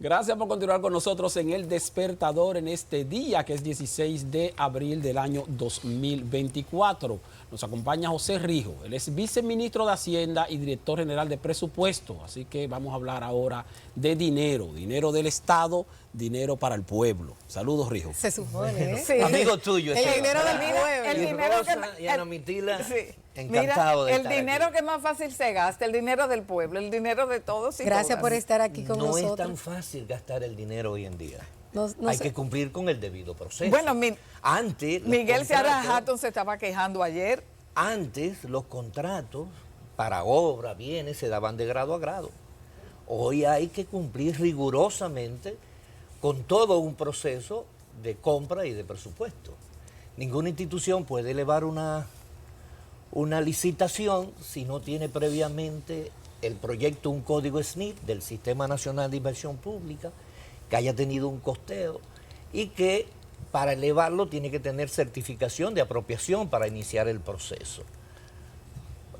Gracias por continuar con nosotros en El Despertador en este día, que es 16 de abril del año 2024. Nos acompaña José Rijo, él es viceministro de Hacienda y director general de Presupuesto. Así que vamos a hablar ahora de dinero, dinero del Estado, dinero para el pueblo. Saludos, Rijo. Se supone, ¿eh? Sí. Amigo tuyo. El dinero del pueblo. El Y dinero Rosa que y Ana Mitila, sí. encantado Mira, de el estar dinero aquí. que más fácil se gasta, el dinero del pueblo, el dinero de todos y Gracias todas. por estar aquí con No nosotros. es tan fácil gastar el dinero hoy en día. No Hay sé. que cumplir con el debido proceso. Bueno, antes, los Miguel Seara contratos- Hatton se estaba quejando ayer. Antes los contratos para obra, bienes, se daban de grado a grado. Hoy hay que cumplir rigurosamente con todo un proceso de compra y de presupuesto. Ninguna institución puede elevar una licitación si no tiene previamente el proyecto, un código SNIP del Sistema Nacional de Inversión Pública, que haya tenido un costeo y que para elevarlo tiene que tener certificación de apropiación para iniciar el proceso.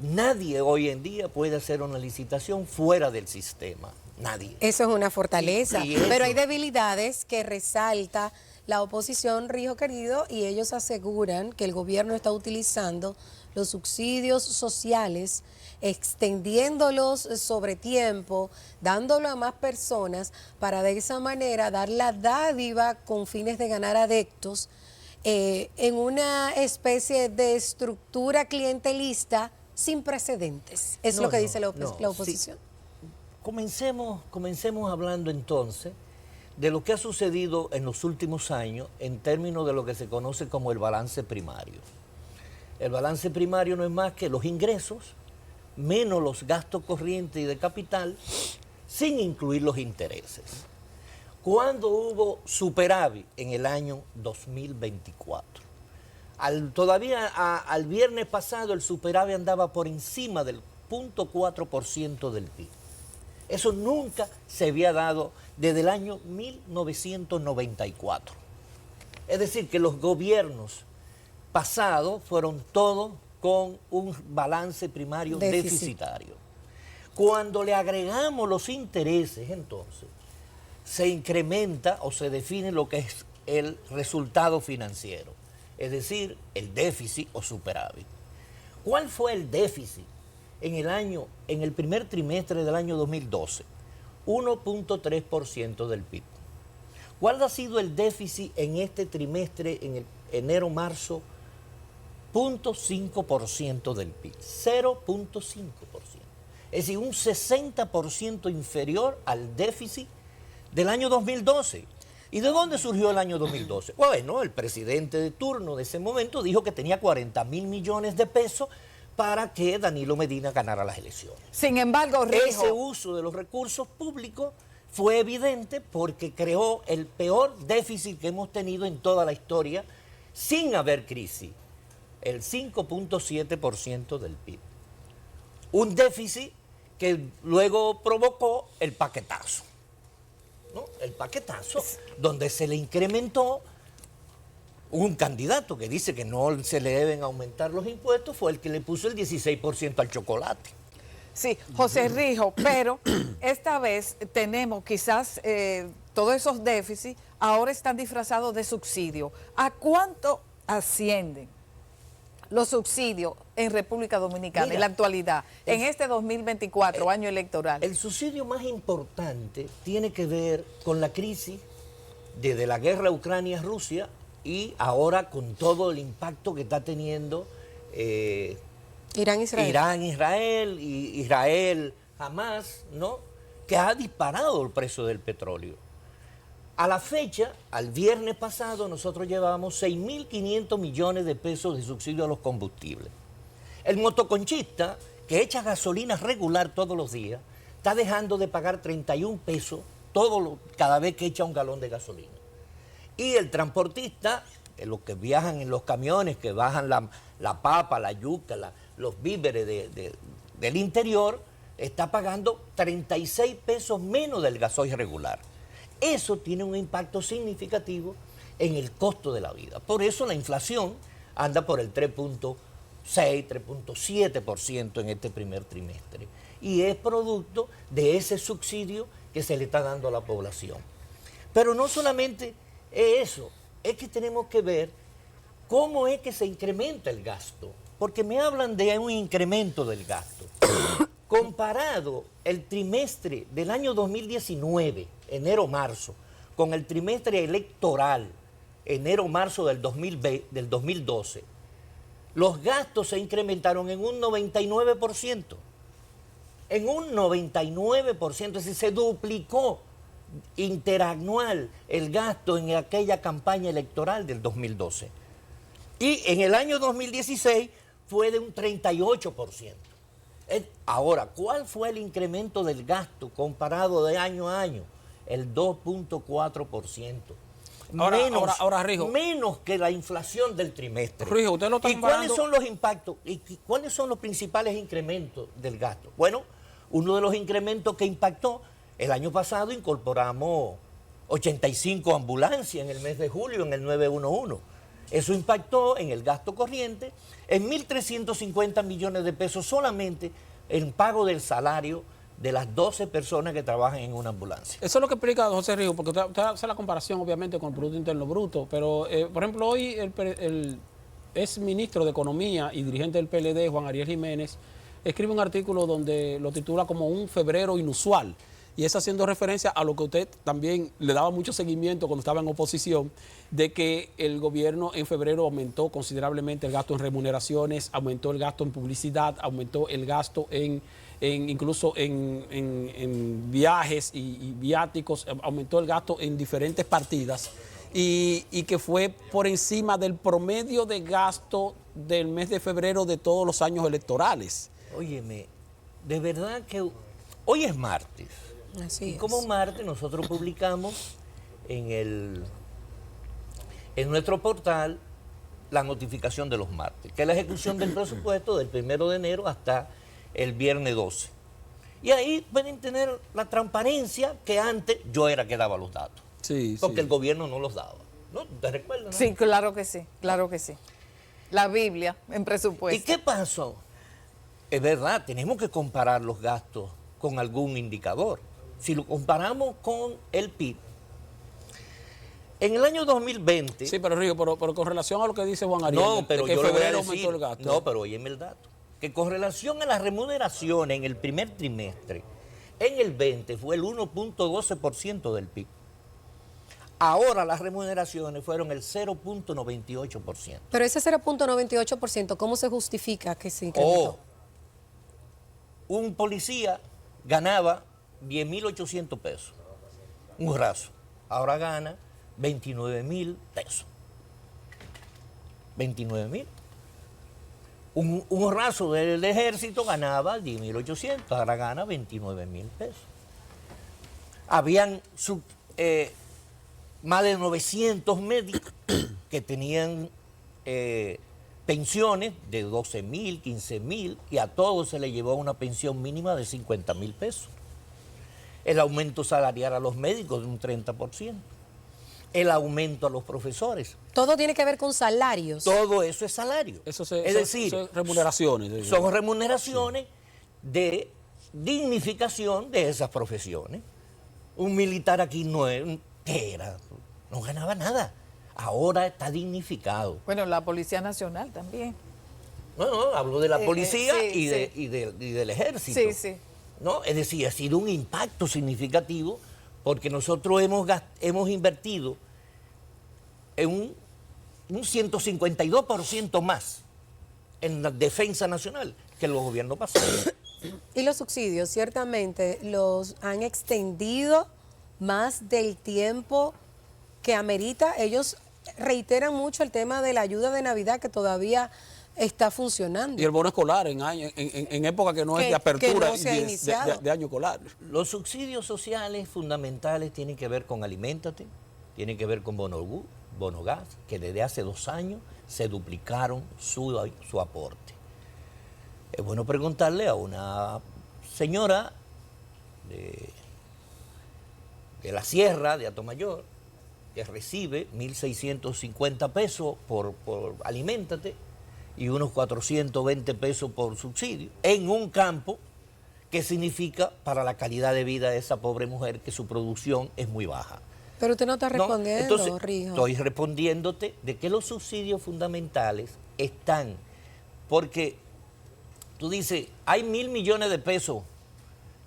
Nadie hoy en día puede hacer una licitación fuera del sistema, nadie. Eso es una fortaleza, Y eso- pero hay debilidades que resalta la oposición, Rijo querido, y ellos aseguran que el gobierno está utilizando los subsidios sociales, extendiéndolos sobre tiempo, dándolo a más personas para de esa manera dar la dádiva con fines de ganar adeptos en una especie de estructura clientelista sin precedentes. Es No, lo que no, dice la no, oposición. Comencemos hablando entonces de lo que ha sucedido en los últimos años en términos de lo que se conoce como el balance primario. El balance primario no es más que los ingresos menos los gastos corrientes y de capital, sin incluir los intereses. ¿Cuándo hubo superávit? En el año 2024. Todavía al viernes pasado el superávit andaba por encima del 0.4% del PIB. Eso nunca se había dado desde el año 1994. Es decir, que los gobiernos pasados fueron todos con un balance primario deficitario. Cuando le agregamos los intereses, entonces, se incrementa o se define lo que es el resultado financiero, es decir, el déficit o superávit. ¿Cuál fue el déficit en el primer trimestre del año 2012? 1.3% del PIB. ¿Cuál ha sido el déficit en este trimestre, en el enero-marzo? 0.5% del PIB, 0.5%. Es decir, un 60% inferior al déficit del año 2012. ¿Y de dónde surgió el año 2012? Bueno, el presidente de turno de ese momento dijo que tenía 40.000 millones de pesos para que Danilo Medina ganara las elecciones. Sin embargo, Rijo, Ese uso de los recursos públicos fue evidente porque creó el peor déficit que hemos tenido en toda la historia sin haber crisis, el 5.7% del PIB. Un déficit que luego provocó el paquetazo, ¿no? El paquetazo, donde se le incrementó un candidato que dice que no se le deben aumentar los impuestos, fue el que le puso el 16% al chocolate. sí, José Rijo, pero esta vez tenemos quizás todos esos déficits, ahora están disfrazados de subsidio. ¿A cuánto ascienden los subsidios en República Dominicana Mira, en la actualidad, en este 2024, año electoral? El subsidio más importante tiene que ver con la crisis desde la guerra Ucrania-Rusia y ahora con todo el impacto que está teniendo Irán-Israel. Irán-Israel y Israel-Hamas, ¿no? Que ha disparado el precio del petróleo. A la fecha, al viernes pasado, nosotros llevábamos 6.500 millones de pesos de subsidio a los combustibles. El motoconchista, que echa gasolina regular todos los días, está dejando de pagar 31 pesos cada vez que echa un galón de gasolina. Y el transportista, los que viajan en los camiones, que bajan la papa, la yuca, los víveres del interior, está pagando 36 pesos menos del gasoil regular. Eso tiene un impacto significativo en el costo de la vida. Por eso la inflación anda por el 3.6, 3.7% en este primer trimestre. Y es producto de ese subsidio que se le está dando a la población. Pero no solamente es eso, es que tenemos que ver cómo es que se incrementa el gasto, porque me hablan de un incremento del gasto. Comparado el trimestre del año 2019, enero-marzo, con el trimestre electoral, enero-marzo del 2012, los gastos se incrementaron en un 99%. En un 99%, es decir, se duplicó interanual el gasto en aquella campaña electoral del 2012. Y en el año 2016 fue de un 38%. Ahora, ¿cuál fue el incremento del gasto comparado de año a año? El 2.4%. Ahora, Rijo. Menos que la inflación del trimestre. Rijo, usted lo está ¿Y cuáles comparando? son los impactos? ¿Y cuáles son los principales incrementos del gasto? Bueno, uno de los incrementos que impactó, el año pasado incorporamos 85 ambulancias en el mes de julio en el 911. Eso impactó en el gasto corriente en 1.350 millones de pesos solamente en pago del salario de las 12 personas que trabajan en una ambulancia. Eso es lo que explica José Rijo, porque usted hace la comparación obviamente con el Producto Interno Bruto, pero por ejemplo hoy el ex ministro de Economía y dirigente del PLD, Juan Ariel Jiménez, escribe un artículo donde lo titula como un febrero inusual, y es haciendo referencia a lo que usted también le daba mucho seguimiento cuando estaba en oposición, de que el gobierno en febrero aumentó considerablemente el gasto en remuneraciones, aumentó el gasto en publicidad, aumentó el gasto incluso en viajes y viáticos, aumentó el gasto en diferentes partidas y que fue por encima del promedio de gasto del mes de febrero de todos los años electorales. Óyeme, de verdad que hoy es martes. Así Y es. como martes nosotros publicamos en nuestro portal la notificación de los martes, que es la ejecución del presupuesto del 1 de enero hasta el viernes 12. Y ahí pueden tener la transparencia que antes yo era que daba los datos, Sí, porque sí. el gobierno no los daba. ¿No? ¿Te recuerdas? no? Sí, claro que sí, claro que sí. La Biblia en presupuesto. ¿Y qué pasó? Es verdad, tenemos que comparar los gastos con algún indicador. Si lo comparamos con el PIB, en el año 2020... Sí, pero Rijo, pero con relación a lo que dice Juan Ariel, No, pero de que yo en le voy a febrero decir, aumentó el gasto. no, pero óyeme el dato, que con relación a las remuneraciones en el primer trimestre, en el 20 fue el 1.12% del PIB. Ahora las remuneraciones fueron el 0.98%. Pero ese 0.98%, ¿cómo se justifica que se incrementó? Un policía ganaba 10.800 pesos, un raso. Ahora gana 29.000 pesos. 29.000. Un raso del ejército ganaba 10.800, ahora gana 29.000 pesos. Habían más de 900 médicos que tenían pensiones de 12.000, 15.000 y a todos se les llevó una pensión mínima de 50.000 pesos. El aumento salarial a los médicos de un 30%. El aumento a los profesores. Todo tiene que ver con salarios. Todo eso es salario. Es decir, eso es remuneraciones. son remuneraciones de dignificación de esas profesiones. Un militar aquí no ganaba nada. Ahora está dignificado. Bueno, la Policía Nacional también. No, hablo de la policía sí, y del ejército. Sí, sí. ¿No? Es decir, ha sido un impacto significativo porque nosotros hemos invertido en un 152% más en la defensa nacional que los gobiernos pasados. Y los subsidios, ciertamente, los han extendido más del tiempo que amerita. Ellos reiteran mucho el tema de la ayuda de Navidad que todavía está funcionando. Y el bono escolar en época que no es de apertura no se ha iniciado. de año escolar. Los subsidios sociales fundamentales tienen que ver con Aliméntate, tienen que ver con Bono Gas, que desde hace 2 años se duplicaron su aporte. Es bueno preguntarle a una señora de la Sierra de Atomayor, que recibe 1.650 pesos por Aliméntate y unos 420 pesos por subsidio, en un campo ¿Qué significa para la calidad de vida de esa pobre mujer que su producción es muy baja? Pero usted no está ¿No? respondiendo, Entonces, Rijo. estoy respondiéndote de que los subsidios fundamentales están, porque tú dices, hay 1.000 millones de pesos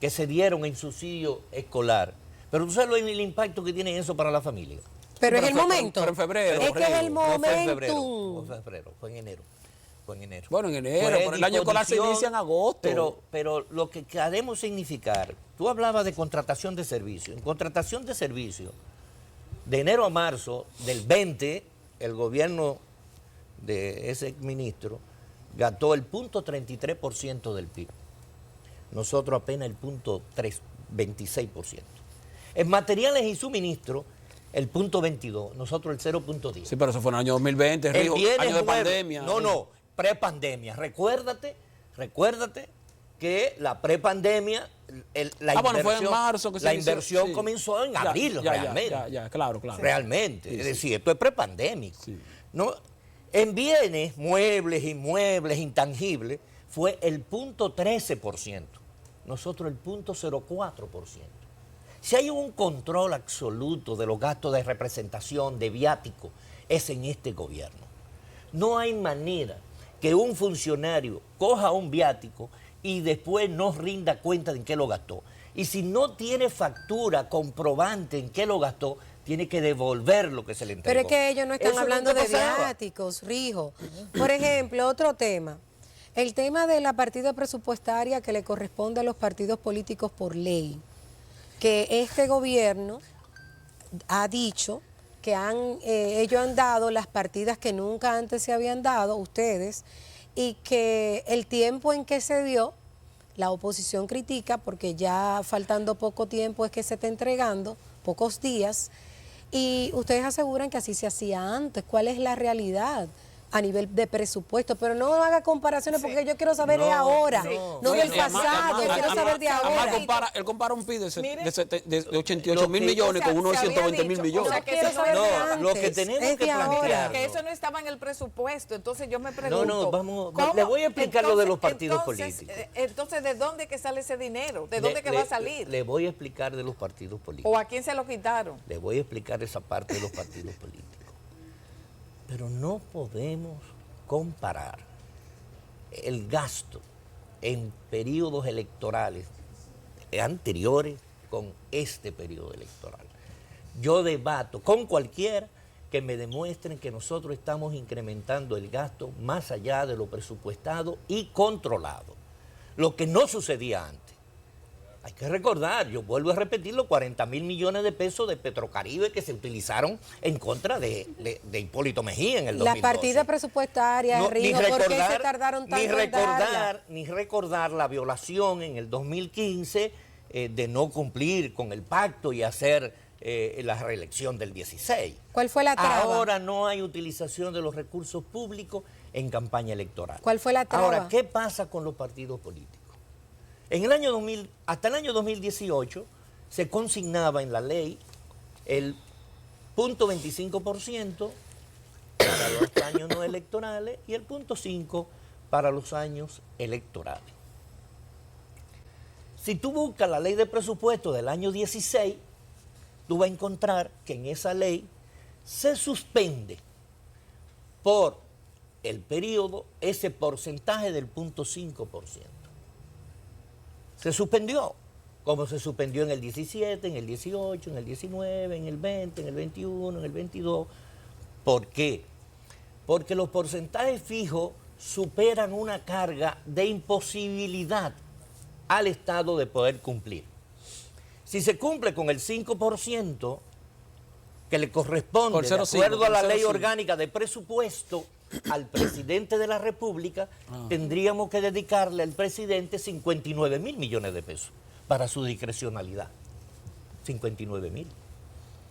que se dieron en subsidio escolar, pero tú sabes el impacto que tiene eso para la familia. Pero Sí, es el momento. pero en febrero, Es que es el No fue en momento. febrero, no fue en febrero, fue en enero. Fue en enero. Bueno, en enero, Fue pero el año escolar se disposición, inicia en agosto. Pero lo que queremos significar, tú hablabas de contratación de servicios. En contratación de servicios, de enero a marzo del 20, el gobierno de ese ministro gastó el 0.33% del PIB. Nosotros apenas el 0.26%. En materiales y suministros, el 0.22%, nosotros el 0.10%. Sí, pero eso fue en el año 2020, En Rijo, bienes año de muebles. pandemia. No, prepandemia. Recuérdate que la prepandemia, la bueno, inversión, fue en marzo que se la inició, inversión sí. comenzó en Ya, abril, ya, realmente. Ya, claro. Realmente. Sí, Es sí. decir, esto es prepandémico. Sí. ¿No? En bienes, muebles, inmuebles, intangibles, fue el 0.13%. Nosotros el 0.04%. Si hay un control absoluto de los gastos de representación, de viático, es en este gobierno. No hay manera que un funcionario coja un viático y después no rinda cuenta de en qué lo gastó. Y si no tiene factura comprobante en qué lo gastó, tiene que devolver lo que se le entregó. Pero es que ellos no están Eso hablando nunca de pasaba. viáticos, Rijo. Por ejemplo, otro tema. El tema de la partida presupuestaria que le corresponde a los partidos políticos por ley. Que este gobierno ha dicho que ellos han dado las partidas que nunca antes se habían dado, ustedes, y que el tiempo en que se dio, la oposición critica porque ya faltando poco tiempo es que se está entregando, pocos días, y ustedes aseguran que así se hacía antes. ¿Cuál es la realidad a nivel de presupuesto? Pero no haga comparaciones porque yo quiero saber de ahora, no del pasado, quiero saber de ahora. Además, él compara un PIB Mire, de 88 mil millones con uno de 120 mil millones. O sea, que Quiero eso no saber de era- antes, lo que tenemos es que de ahora. plantear. que eso no estaba en el presupuesto. Entonces yo me pregunto. vamos, ¿cómo? le voy a explicar lo de los Entonces- partidos entonces, políticos. Entonces, ¿de dónde que sale ese dinero? ¿De dónde que va a salir? Le voy a explicar de los partidos políticos. ¿O a quién se lo quitaron? Le voy a explicar esa parte de los partidos políticos. Pero no podemos comparar el gasto en periodos electorales anteriores con este periodo electoral. Yo debato con cualquiera que me demuestren que nosotros estamos incrementando el gasto más allá de lo presupuestado y controlado, lo que no sucedía antes. Hay que recordar, yo vuelvo a repetir los 40.000 millones de pesos de Petrocaribe que se utilizaron en contra de Hipólito Mejía en el 2012. La partida presupuestaria, No, Rijo, ¿por qué se tardaron tanto en darla? ni recordar la violación en el 2015 de no cumplir con el pacto y hacer la reelección del 16. ¿Cuál fue la traba? Ahora no hay utilización de los recursos públicos en campaña electoral. ¿Cuál fue la traba? Ahora, ¿qué pasa con los partidos políticos? En el año 2000, hasta el año 2018 se consignaba en la ley el 0.25% para los años no electorales y el 0.5% para los años electorales. Si tú buscas la ley de presupuesto del año 16, tú vas a encontrar que en esa ley se suspende por el periodo ese porcentaje del 0.5%. Se suspendió, como se suspendió en el 17, en el 18, en el 19, en el 20, en el 21, en el 22. ¿Por qué? Porque los porcentajes fijos superan una carga de imposibilidad al Estado de poder cumplir. Si se cumple con el 5% que le corresponde, Por de 0,5, acuerdo a la por ley 0,5. orgánica de presupuesto, al presidente de la República, tendríamos que dedicarle al presidente 59.000 millones de pesos para su discrecionalidad. 59.000.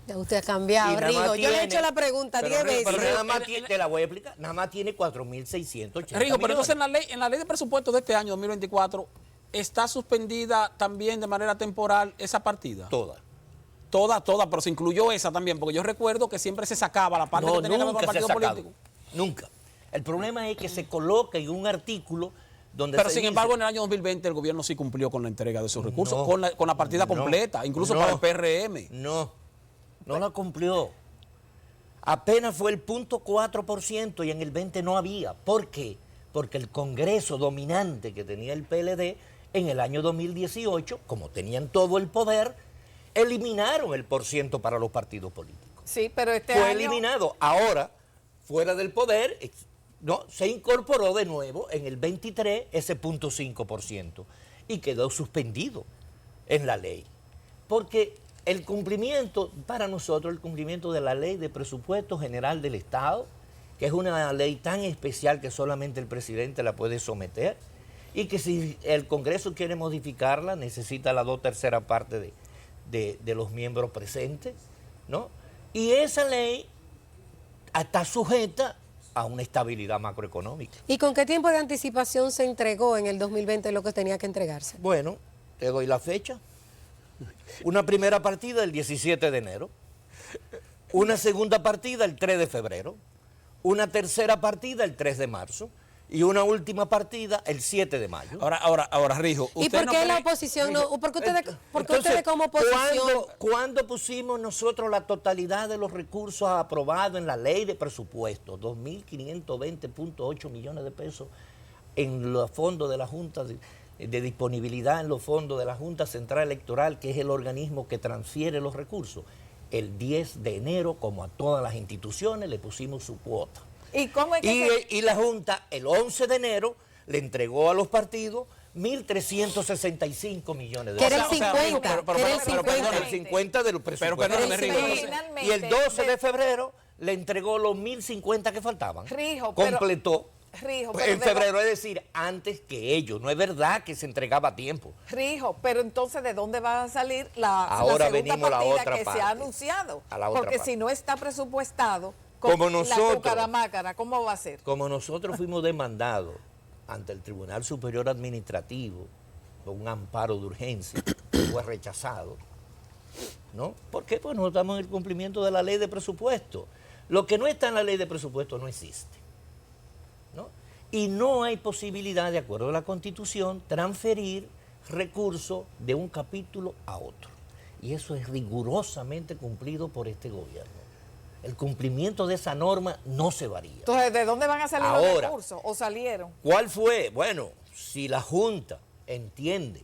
Ya usted ha cambiado, Y nada más Rijo. Yo le he tiene- hecho la pregunta pero 10 Rijo, veces. Pero nada más tiene, te la voy a explicar, nada más tiene 4.680 Rijo, pero entonces millones. en la ley de presupuesto de este año 2024 está suspendida también de manera temporal esa partida. Toda. Toda, pero se incluyó esa también, porque yo recuerdo que siempre se sacaba la parte que tenía que ver con nunca el se ha partido sacado. político. Nunca. El problema es que se coloca en un artículo donde Pero se sin dice- embargo, en el año 2020 el gobierno sí cumplió con la entrega de esos recursos, No, con la partida no, completa, incluso no. para el PRM. No la cumplió. Apenas fue el 0.4% y en el 20 no había. ¿Por qué? Porque el Congreso dominante que tenía el PLD en el año 2018, como tenían todo el poder, eliminaron el % para los partidos políticos. Sí, pero este Fue año... eliminado. Ahora, fuera del poder, no, se incorporó de nuevo en el 23 ese 0.5% y quedó suspendido en la ley. Porque el cumplimiento, para nosotros, el cumplimiento de la ley de presupuesto general del Estado, que es una ley tan especial que solamente el presidente la puede someter, y que si el Congreso quiere modificarla, necesita la 2/3 parte de los miembros presentes, ¿no? Y esa ley está sujeta a una estabilidad macroeconómica. ¿Y con qué tiempo de anticipación se entregó en el 2020 lo que tenía que entregarse? Bueno, te doy la fecha. Una primera partida el 17 de enero, una segunda partida el 3 de febrero, una tercera partida el 3 de marzo y una última partida el 7 de mayo. Ahora, Rijo, ¿Y ¿usted por no qué la cree- oposición no? ¿Por qué ustedes, Entonces, ustedes como oposición? ¿cuándo pusimos nosotros la totalidad de los recursos aprobados en la ley de presupuesto? 2.520.8 millones de pesos en los fondos de la Junta de disponibilidad en los fondos de la Junta Central Electoral, que es el organismo que transfiere los recursos. El 10 de enero, como a todas las instituciones, le pusimos su cuota. ¿Y cómo es que Y la Junta, el 11 de enero, le entregó a los partidos 1.365 millones de Que era el O sea, 50, pero- que era el pero- 50. El 50 de los presupuestos. perdóname, Rijo, finalmente Y el 12 de febrero le entregó los 1.050 que faltaban. Rijo, pero- Completó Rijo, pero en febrero, es decir, antes que ellos. No es verdad que se entregaba a tiempo. Rijo, pero entonces ¿de dónde va a salir la Ahora segunda venimos a la partida otra que se parte. ha anunciado? A la otra Porque parte. si no está presupuestado, Como la nosotros. cucaramácara, ¿cómo va a ser? Como nosotros fuimos demandados ante el Tribunal Superior Administrativo con un amparo de urgencia, que fue rechazado, ¿no? ¿Por qué? Pues no estamos en el cumplimiento de la ley de presupuesto. Lo que no está en la ley de presupuesto no existe, ¿no? Y no hay posibilidad, de acuerdo a la Constitución, transferir recursos de un capítulo a otro. Y eso es rigurosamente cumplido por este gobierno. El cumplimiento de esa norma no se varía. Entonces, ¿de dónde van a salir los Ahora. recursos? ¿O salieron? ¿Cuál fue? Bueno, si la Junta entiende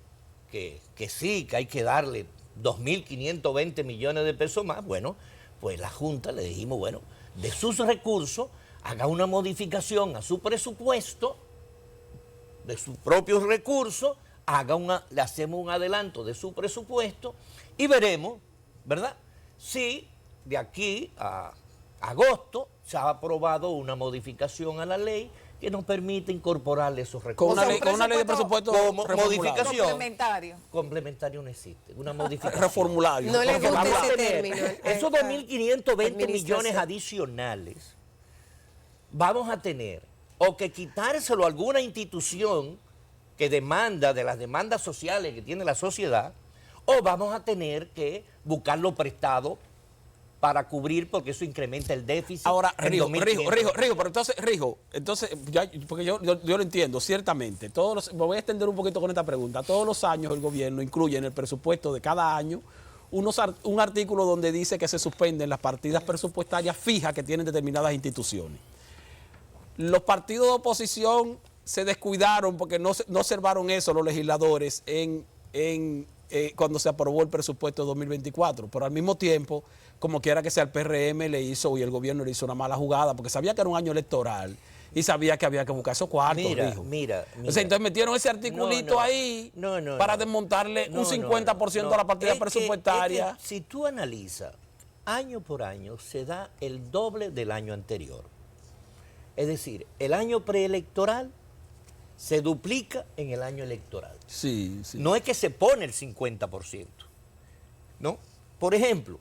que sí, que hay que darle 2.520 millones de pesos más, bueno, pues la Junta le dijimos, bueno, de sus recursos, haga una modificación a su presupuesto, de sus propios recursos, le hacemos un adelanto de su presupuesto y veremos, ¿verdad? Si de aquí a agosto se ha aprobado una modificación a la ley que nos permite incorporarle esos recursos. Con O sea, un una ley de presupuesto como reformulado. modificación. Complementario. Complementario no existe, una modificación. Reformulario. No le Porque gusta vamos a ese tener término. esos 2.520 millones Administración. adicionales, vamos a tener o que quitárselo a alguna institución que demanda de las demandas sociales que tiene la sociedad, o vamos a tener que buscarlo prestado para cubrir, porque eso incrementa el déficit. Ahora, en Rijo, 2.500. pero entonces, porque yo lo entiendo, ciertamente. Me voy a extender un poquito con esta pregunta. Todos los años el gobierno incluye en el presupuesto de cada año un artículo donde dice que se suspenden las partidas presupuestarias fijas que tienen determinadas instituciones. Los partidos de oposición se descuidaron porque no observaron eso los legisladores cuando se aprobó el presupuesto de 2024, pero al mismo tiempo, como quiera que sea, el PRM le hizo y el gobierno le hizo una mala jugada porque sabía que era un año electoral y sabía que había que buscar esos cuartos. Rijo. Mira. O sea, entonces metieron ese articulito ahí para desmontarle un 50% a la partida presupuestaria. Es que si tú analizas, año por año se da el doble del año anterior. Es decir, el año preelectoral se duplica en el año electoral. Sí, sí. No es que se pone el 50%, ¿no? Por ejemplo,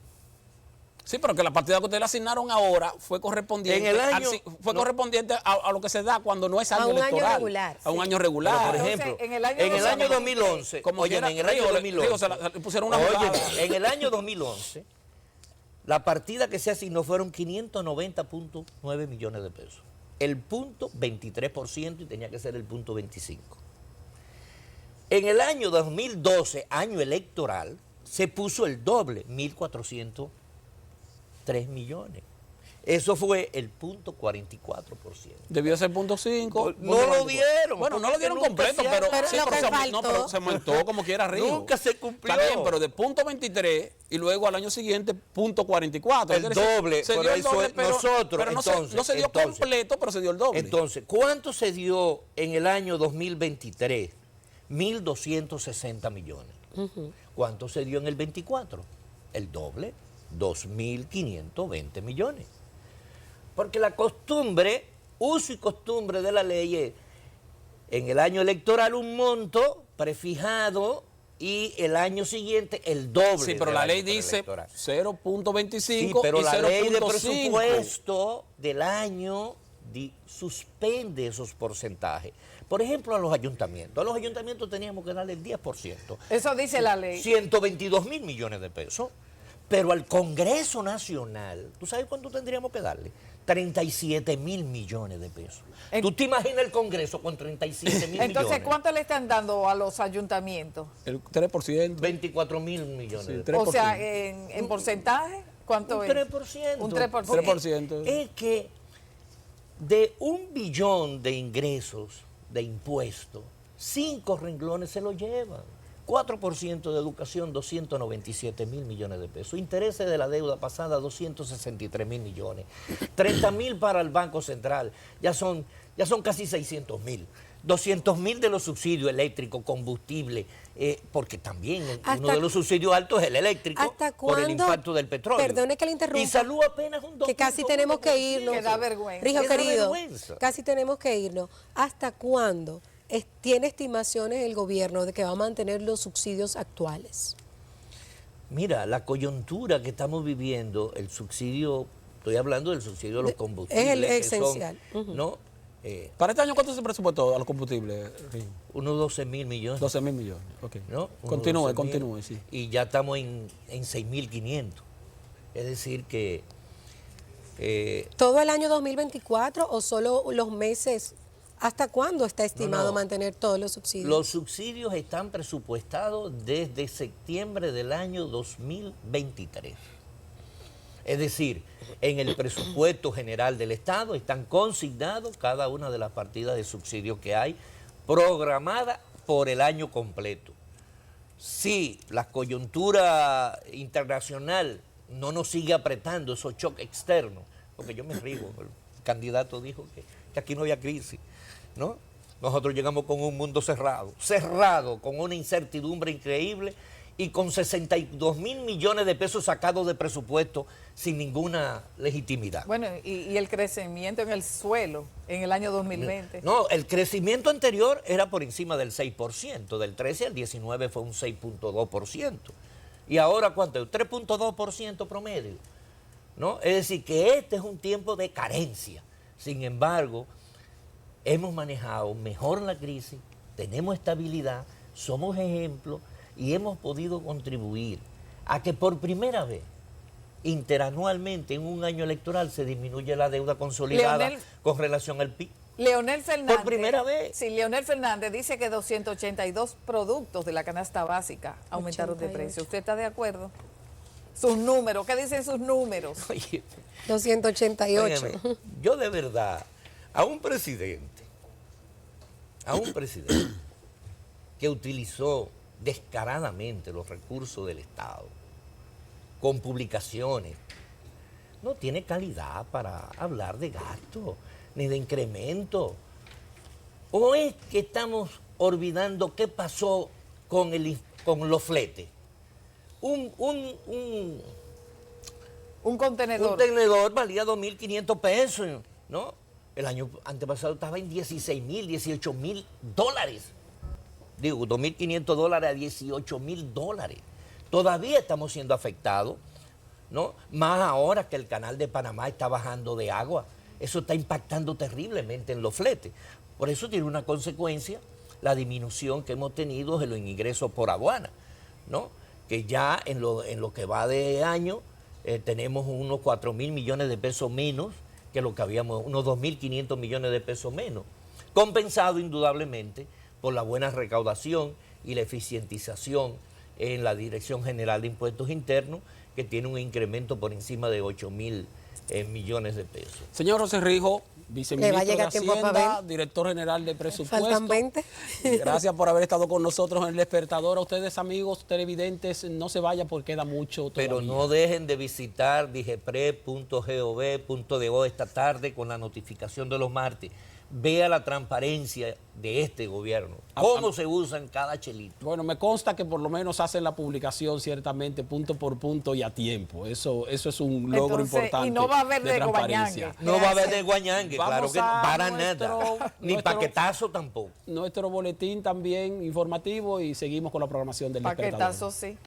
Sí, pero que la partida que ustedes le asignaron ahora fue correspondiente, En el año- correspondiente a lo que se da cuando no es año A un año electoral. regular, A un sí. año pero regular. por Entonces, ejemplo, en el año en el año 2020, 2011, como oye, quiera, en el año Rijo, le 2011, le pusieron una jugada. en el año 2011, la partida que se asignó fueron 590.9 millones de pesos. El punto 23% y tenía que ser el punto 25%. En el año 2012, año electoral, se puso el doble, 1.403 millones. Eso fue el 0.44%. Debió ser 0.5. No lo dieron. Bueno, no lo dieron nunca completo, se pero, Pero sí, lo pero que se, faltó. no, pero se aumentó como quiera arriba. Nunca se cumplió. Está bien, pero de 0.23 y luego al año siguiente 0.44. El doble, Se pero dio el eso doble, es pero, nosotros, pero no, entonces, no se dio completo, pero se dio el doble. Entonces, ¿cuánto se dio en el año 2023? 1.260 millones. ¿Cuánto se dio en el 24? El doble, 2.520 millones. Porque la costumbre, uso y costumbre de la ley es en el año electoral un monto prefijado y el año siguiente el doble. Sí, pero del la año ley dice preelectoral. 0.25 Sí, pero y la ley de 0.5. presupuesto del año suspende esos porcentajes. Por ejemplo, a los ayuntamientos. A los ayuntamientos teníamos que darle el 10%. Eso dice la ley. 122.000 millones de pesos. Pero al Congreso Nacional, ¿tú sabes cuánto tendríamos que darle? 37.000 millones de pesos. ¿Tú te imaginas el Congreso con 37.000 millones? Entonces, ¿cuánto le están dando a los ayuntamientos? El 3%. 24.000 millones Sí, de 3%. pesos. O sea, en porcentaje, ¿cuánto Un es? 3%. Un 3%. 3%. Es que de 1 billón de ingresos de impuestos, 5 renglones se lo llevan. 4% de educación, 297.000 millones de pesos. Intereses de la deuda pasada, 263.000 millones. 30.000 para el Banco Central, ya son casi 600.000. 200.000 de los subsidios eléctricos, combustible, porque también uno de los subsidios altos es el eléctrico, ¿Hasta por el cuándo? impacto del petróleo. Perdone que le interrumpa. Y salud apenas un 2%. Que casi tenemos que irnos. Que da vergüenza. Rijo Que da querido, vergüenza. casi tenemos que irnos. ¿Hasta cuándo tiene estimaciones el gobierno de que va a mantener los subsidios actuales? Mira, la coyuntura que estamos viviendo, el subsidio, estoy hablando del subsidio de los combustibles. Es el que esencial. son, ¿no? ¿Para este año cuánto se presupuestó a los combustibles, Rijo? Unos 12.000 millones. 12.000 millones. Ok. ¿No? Unos Continúe, 12.000. continúe, sí. Y ya estamos en 6.500. Es decir que ¿Todo el año 2024 o solo los meses? ¿Hasta cuándo está estimado No. mantener todos los subsidios? los subsidios están presupuestados desde septiembre del año 2023. Es decir, en el presupuesto general del Estado están consignados cada una de las partidas de subsidios que hay, programadas por el año completo. Si la coyuntura internacional no nos sigue apretando esos choques externos, porque yo me río, el candidato dijo que aquí no había crisis, ¿no? Nosotros llegamos con un mundo cerrado, con una incertidumbre increíble y con 62.000 millones de pesos sacados de presupuesto sin ninguna legitimidad. Bueno, y el crecimiento en el suelo en el año 2020. No, el crecimiento anterior era por encima del 6%, del 13 al 19 fue un 6.2%. ¿Y ahora cuánto? 3.2% promedio, ¿no? Es decir, que este es un tiempo de carencia. Sin embargo, hemos manejado mejor la crisis, tenemos estabilidad, somos ejemplo y hemos podido contribuir a que por primera vez interanualmente en un año electoral se disminuye la deuda consolidada con relación al PIB. Leonel Fernández. Por primera vez. Sí, Leonel Fernández dice que 282 productos de la canasta básica aumentaron de 88. precio. ¿Usted está de acuerdo? Sus números, ¿qué dicen sus números? Oye, 288. óyeme, yo de verdad, a un presidente que utilizó descaradamente los recursos del Estado, con publicaciones, no tiene calidad para hablar de gasto, ni de incremento. ¿O es que estamos olvidando qué pasó con los fletes? Un contenedor. Un tenedor valía 2.500 pesos, ¿no? El año antepasado estaba en 16.000, 18.000 dólares. Digo, 2.500 dólares a 18.000 dólares. Todavía estamos siendo afectados, ¿no? Más ahora que el canal de Panamá está bajando de agua. Eso está impactando terriblemente en los fletes. Por eso tiene una consecuencia la disminución que hemos tenido en los ingresos por aduana, ¿no? Que ya en lo que va de año tenemos unos 4.000 millones de pesos menos que lo que habíamos, unos 2.500 millones de pesos menos, compensado indudablemente por la buena recaudación y la eficientización en la Dirección General de Impuestos Internos, que tiene un incremento por encima de 8.000 millones de pesos. Señor José Rijo, Le va a viceministro de llegar tiempo para Hacienda, ver. director general de presupuesto. Faltan 20. Gracias por haber estado con nosotros en El Despertador. A ustedes, amigos televidentes, no se vayan porque queda mucho todavía. Pero no dejen de visitar digepre.gov.do esta tarde con la notificación de los martes. Vea la transparencia de este gobierno, cómo se usan cada chelito. Bueno, me consta que por lo menos hacen la publicación ciertamente punto por punto y a tiempo. Eso es un logro Entonces, importante. y no va a haber de transparencia. guañangue. No va a haber de guañangue, Vamos claro que no, a para nuestro- nada, ni nuestro- paquetazo tampoco. Nuestro boletín también informativo y seguimos con la programación del Despertador. Paquetazo sí.